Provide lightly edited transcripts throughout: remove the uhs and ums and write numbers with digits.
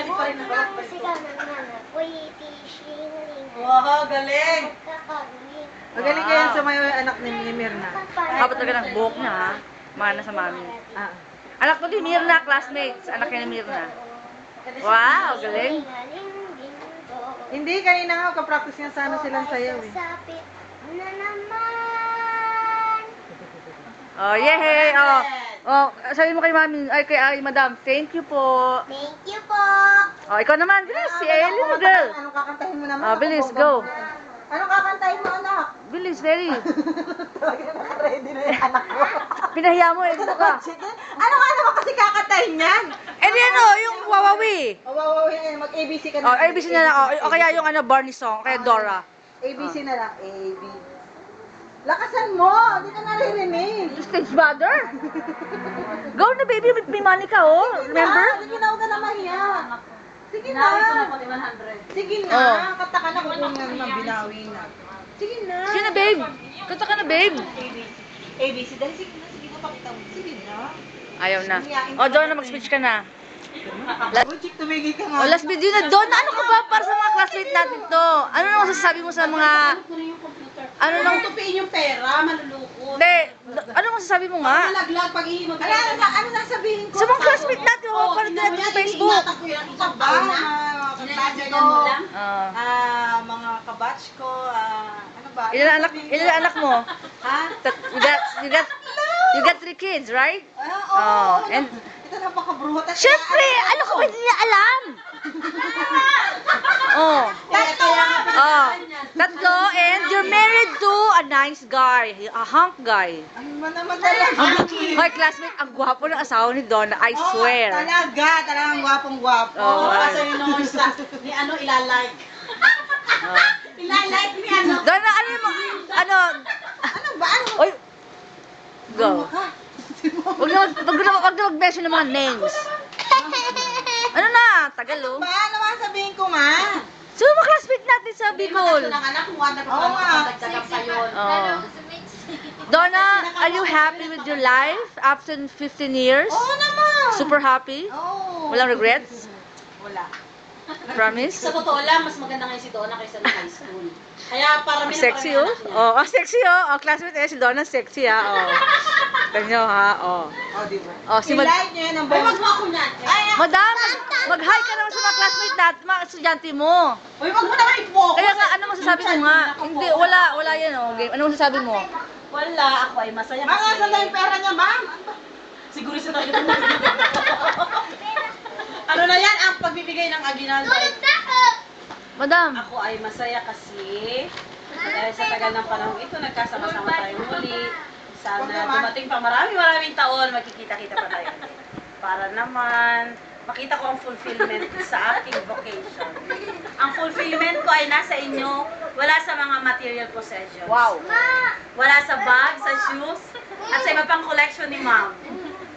Di pa rin nakalak pa ito. Wow, galing! Magaling kayo sa may anak ni Mirna. Kapag talaga ng buhok niya, ha? Mana sa mami. Ah. Anak ko ni Mirna, classmates. Anak niya ni Mirna. Wow, galing. Hindi, kanina nga, kapractice niya sana silang sayaw eh. Oh, yehey! Oh, oh, sabi mo kay mami, ay kay madam, thank you po. Thank you po. Oh, ikaw naman, bilis, si little girl. Anong kakantahin mo naman? Oh, bilis, go. Anong kakantahin mo, anak? Bilis, ready. Talaga naka-ready na yung anak ko. Pinahiya mo, eh, dito ka. Sige. Ano ka naman kasi kakantahin yan? Eh, di ano, yung wawawi. Wow, mag-ABC ka na. Oh, ABC na lang. Oh, o kaya yung ano, Barney song, kaya Dora. ABC na lang. A, B. Lakasan mo! Hindi ka naririnig. Stage mother. Go na, baby. May money ka, oh. Remember? Sige na, huwag ka na mahiya. Sige na. Inawi ko na pati 100. Sige na. Oh. Kata ka na kung naman binawi na. Sige na. Sige na, babe. Kanta ka na, babe. ABC. Dali, sige na. Sige na, pakita mo. Sige na. Ayaw na. O, doon na mag-speech ka na. Oh, chick, tumigil ka nga. O, last video na doon. Ano ka ba para sa mga classmate natin to? Ano nang masasabi mo sa mga... Ano nang... Tupiin yung pera, malulukot. Hindi. Ano masasabi mo nga? Malaglag pag iinom. Ano na sabihin ko? Sa mga classmate natin, oh, para natin sa Facebook. Ingatan ko yan. Ikaw ba? Kabatch ko. Mga kabatch ko. Ano ba? Ilan anak mo? Ha? You got 3 kids, right? Oo. And Ito napakabruhat. syempre, ano ka ba hindi niya alam? Oh. Oh. Tatlo, and you're married to a nice guy, a hunk guy. Ano ba naman talaga? Hoy, classmate, ang gwapo ng asawa ni Donna, I swear. Talagang gwapong-gwapo. Oo. Kasi yun yung sa, ni ano, ilalike. Oh. Ilalike ni ano. Donna, ano yung, ano, Ano ba? Ano? oy, go. Wag na mag-mention ng mga names. Ano na, tagal oh. Ba? Ano ba sabihin ko ma? So, mga classmate natin sa Bicol. Ng anak, kung wala Oo nga. dagdagan pa yun. Oh. Donna, are you happy with your life after 15 years? Oo naman. Super happy? Oo. Walang regrets? Wala. Promise? Sa totoo lang, mas maganda ngayon si Donna kaysa nung high school. Kaya parami na Sexy parami oh. anak niya. Oh, sexy oh. Oh, classmate eh, si Donna sexy ha. Oh. Tanyo ha. Oh. Oh, di ba? Oh, si I-like niyo yan ang Ay, buong... wag mo ako niyan. Madam, mag-hi ka naman sa mga classmate natin, mga estudyante mo. Uy, wag mo naman i-focus. Kaya nga, ano masasabi mo nga? Hindi, wala yan oh. Game. Ano masasabi mo? Wala, ako ay masaya Mga saan na yung pera niya, ma'am? Siguro sa talaga ito. Ano na yan, ang pagbibigay ng aginaldo. Madam. Ako ay masaya kasi dahil sa tagal ng panahon ito, nagkasama-sama tayo muli. Sana dumating pa maraming taon, magkikita-kita pa tayo ulit. Para naman, makita ko ang fulfillment sa aking vocation. Ang fulfillment ko ay nasa inyo, wala sa mga material possessions. Wow. Wala sa bag, sa shoes, at sa iba pang collection ni ma'am.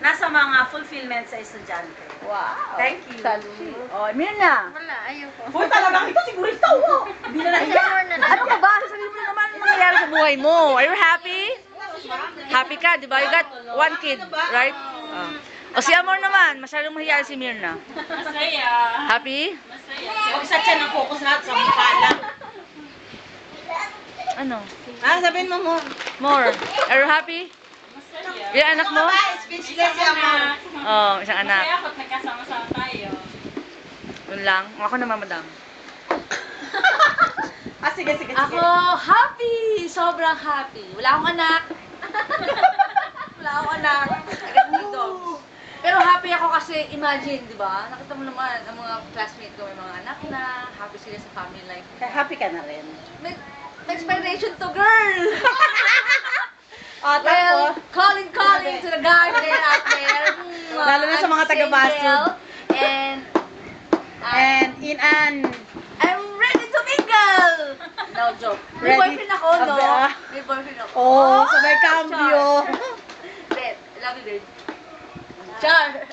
Nasa mga fulfillment sa estudyante. Wow. Thank you. Salsi. Oh, Mirna. Wala, ayoko. Uy, talagang ito siguro ito. Hindi na nahiya. Ano ka ba? Sabihin mo naman ang nangyayari sa buhay mo. Are you happy? Happy ka, di ba? You got 1 kid, right? O si Amor naman, masyadong mahihayin si Mirna. Masaya. Happy? Huwag sa tiyan ang focus lahat sa mukha lang. Ano? Sabihin mo mo. More. Are you happy? Yung anak mo? Speechless yung ma'am. Oh, isang anak. Kaya ako't nagkasama-sama tayo. Yun lang. Ako naman, madam. Sige. Ako, happy! Sobrang happy. Wala akong anak. Wala akong anak. Pero happy ako kasi, imagine, di ba? Nakita mo naman, ang mga classmates ko, may mga anak na, happy sila sa family life. Happy ka na rin. May inspiration to girl! Oh, Well, calling to the guys there out there. Lalo na sa mga I'm taga-Basud. single, And in an... I'm ready to mingle! No joke. May Ready? boyfriend ako, no? Ah. May boyfriend ako. Oh, sabay cambio. Char. Babe, I love you, babe. Char.